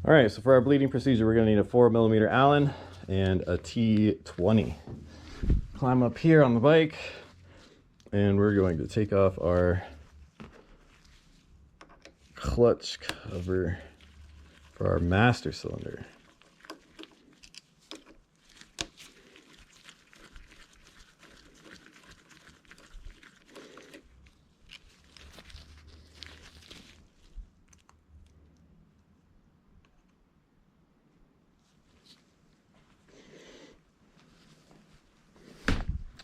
All right, so for our bleeding procedure, we're gonna need a 4mm Allen and a T20. Climb up here on the bike, and we're going to take off our clutch cover for our master cylinder.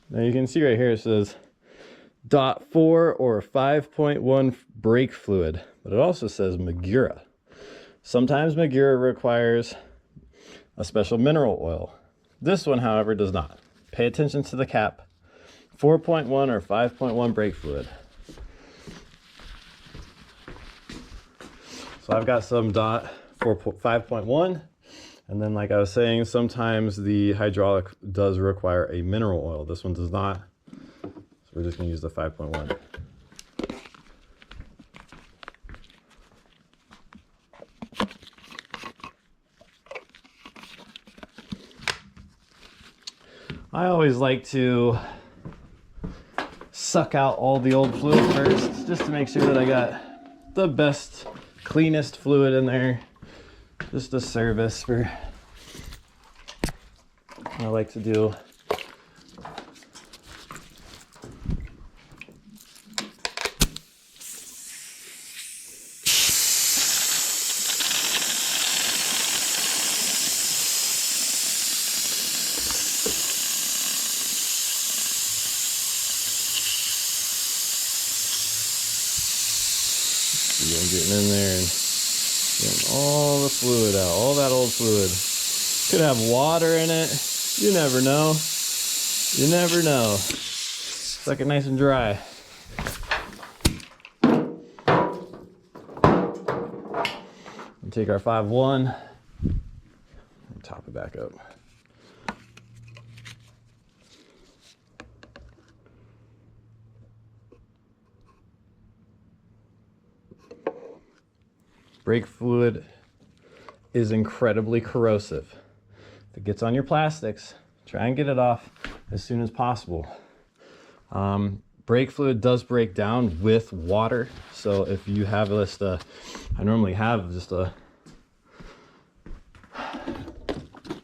Now you can see right here it says .4 or 5.1 brake fluid, but it also says Magura. Sometimes Magura requires a special mineral oil. This one, however, does not. Pay attention to the cap. 4.1 or 5.1 brake fluid. So I've got some .5.1. And then, like I was saying, sometimes the hydraulic does require a mineral oil. This one does not. So we're just going to use the 5.1. I always like to suck out all the old fluid first, just to make sure that I got the best, cleanest fluid in there. Just a service for what I like to do. I'm getting in there and getting all the fluid out, all that old fluid. Could have water in it. You never know. You never know. Suck it nice and dry. And take our 5.1 and top it back up. Brake fluid is incredibly corrosive. If it gets on your plastics, try and get it off as soon as possible. Brake fluid does break down with water. So if you have just I normally have just a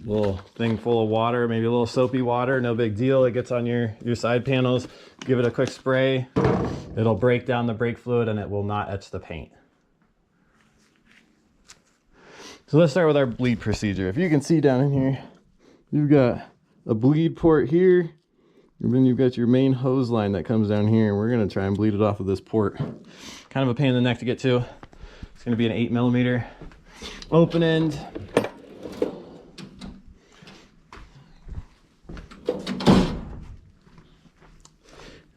little thing full of water, maybe a little soapy water, no big deal. It gets on your side panels, give it a quick spray. It'll break down the brake fluid and it will not etch the paint. So let's start with our bleed procedure. If you can see down in here, you've got a bleed port here, and then you've got your main hose line that comes down here, and we're gonna try and bleed it off of this port. Kind of a pain in the neck to get to. It's gonna be an 8mm open end.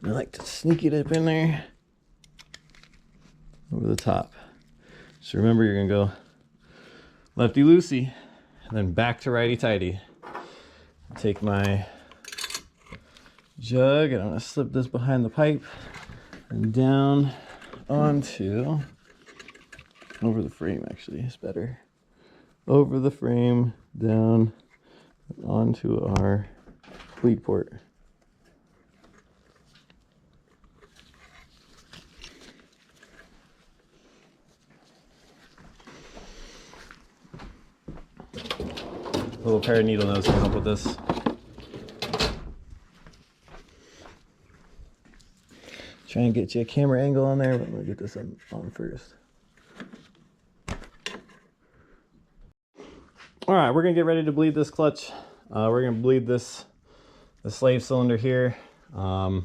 I like to sneak it up in there over the top. So remember, you're gonna go lefty loosey, and then back to righty tighty. Take my jug and I'm gonna slip this behind the pipe and down onto, over the frame actually is better. Over the frame, down onto our bleed port. A little pair of needle nose can help with this. Try and get you a camera angle on there, but I'm gonna get this on first. All right, we're gonna get ready to bleed this clutch. We're gonna bleed the slave cylinder here. Now,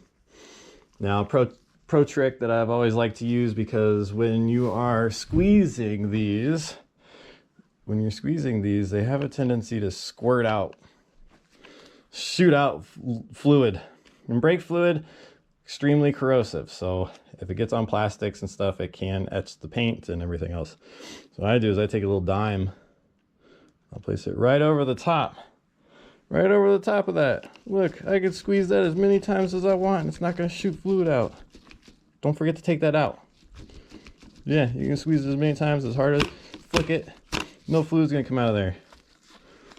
pro trick that I've always liked to use, because when you are squeezing these, they have a tendency to squirt out, shoot out fluid. And brake fluid, extremely corrosive. So if it gets on plastics and stuff, it can etch the paint and everything else. So what I do is I take a little dime, I'll place it right over the top of that. Look, I can squeeze that as many times as I want. It's not gonna shoot fluid out. Don't forget to take that out. Yeah, you can squeeze it as many times, as hard as, flick it. No fluid's gonna come out of there.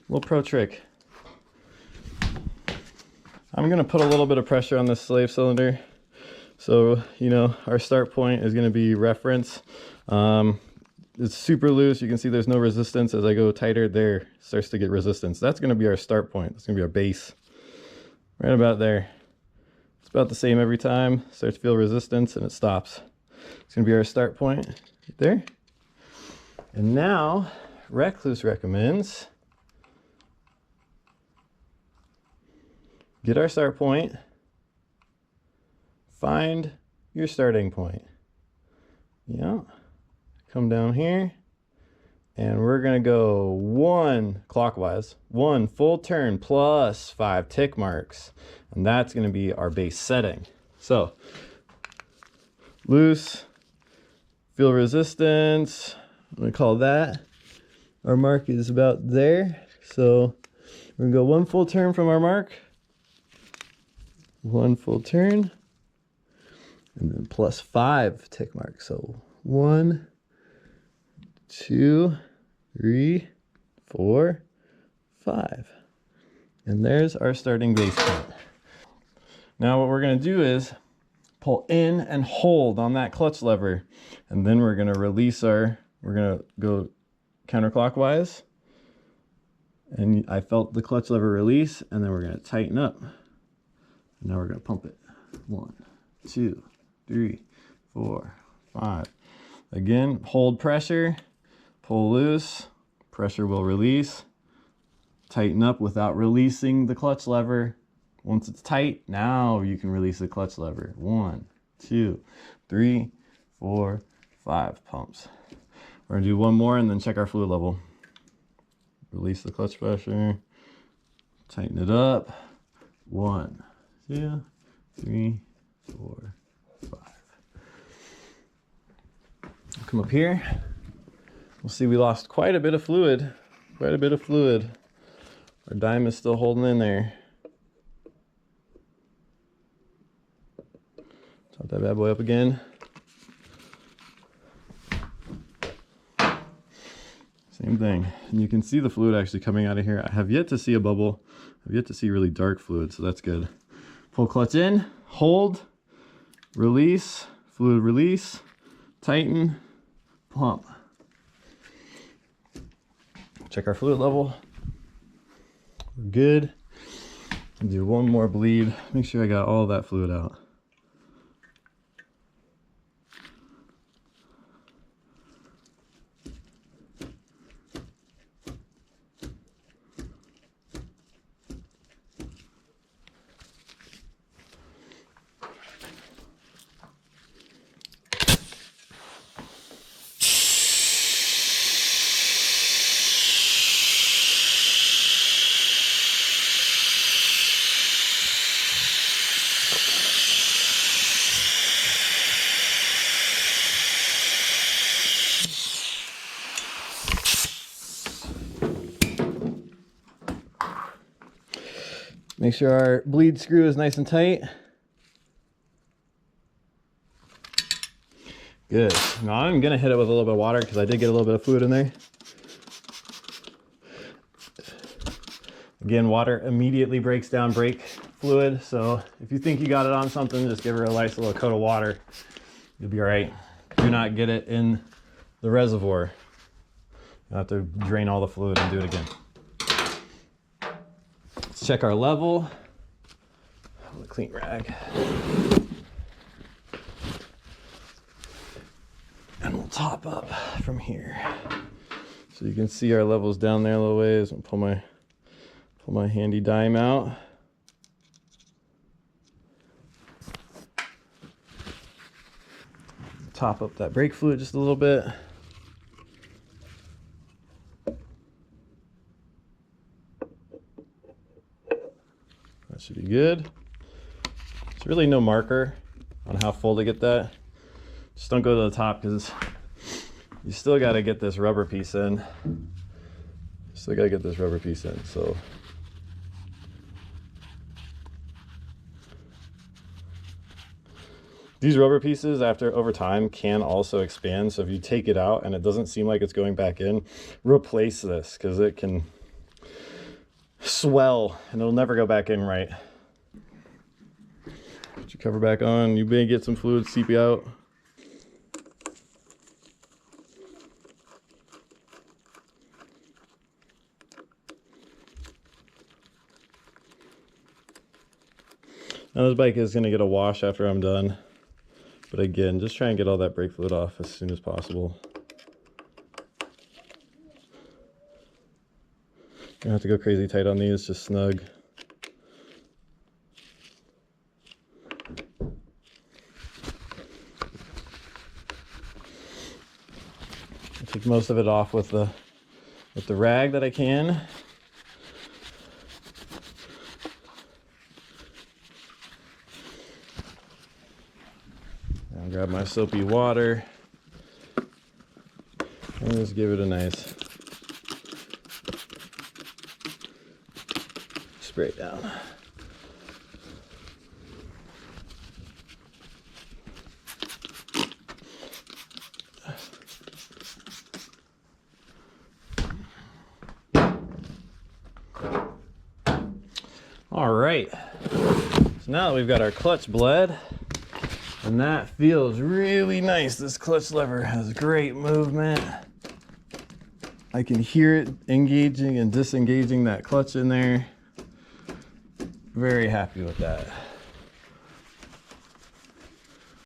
Little pro trick. I'm gonna put a little bit of pressure on this slave cylinder. So, you know, our start point is gonna be reference. It's super loose. You can see there's no resistance. As I go tighter, there starts to get resistance. That's gonna be our start point. That's gonna be our base. Right about there. It's about the same every time. Starts to feel resistance and it stops. It's gonna be our start point right there. And now, Rekluse recommends get our start point, find your starting point. Yeah, come down here, and we're gonna go 1 clockwise, 1 full turn plus 5 tick marks, and that's gonna be our base setting. So, loose, feel resistance, I'm gonna call that. Our mark is about there, so we're gonna go 1 full turn from our mark, 1 full turn, and then plus 5 tick marks. So 1, 2, 3, 4, 5. And there's our starting base point. Now what we're gonna do is pull in and hold on that clutch lever, and then we're gonna release we're gonna go counterclockwise, and I felt the clutch lever release, and then we're gonna tighten up. And now we're gonna pump it. 1, 2, 3, 4, 5. Again, hold pressure, pull loose, pressure will release, tighten up without releasing the clutch lever. Once it's tight, now you can release the clutch lever. 1, 2, 3, 4, 5 pumps. We're gonna do one more and then check our fluid level. Release the clutch pressure, tighten it up. 1, 2, 3, 4, 5. Come up here. We'll see we lost quite a bit of fluid. Our dime is still holding in there. Top that bad boy up again. Same thing. And you can see the fluid actually coming out of here. I have yet to see a bubble. I've yet to see really dark fluid, so that's good. Pull clutch in, hold, release, fluid release, tighten, pump. Check our fluid level. We're good. Do one more bleed. Make sure I got all that fluid out. Make sure our bleed screw is nice and tight. Good. Now I'm gonna hit it with a little bit of water because I did get a little bit of fluid in there. Again, water immediately breaks down brake fluid, so if you think you got it on something, just give her a nice little coat of water. You'll be all right. Do not get it in the reservoir. You'll have to drain all the fluid and do it again. Let's check our level. A clean rag. And we'll top up from here. So you can see our levels down there a little ways. I'll pull my handy dime out. Top up that brake fluid just a little bit. That should be good. There's really no marker on how full to get that. Just don't go to the top because you still got to get this rubber piece in. So These rubber pieces over time can also expand. So if you take it out and it doesn't seem like it's going back in, replace this, because it can swell and it'll never go back in right. Put your cover back on. You may get some fluid seeping out. Now this bike is going to get a wash after I'm done. But again, just try and get all that brake fluid off as soon as possible. You don't have to go crazy tight on these, just snug. I take most of it off with the rag that I can. I'll grab my soapy water and just give it a nice spray down. All right, so now that we've got our clutch bled, and that feels really nice. This clutch lever has great movement. I can hear it engaging and disengaging that clutch in there. Very happy with that.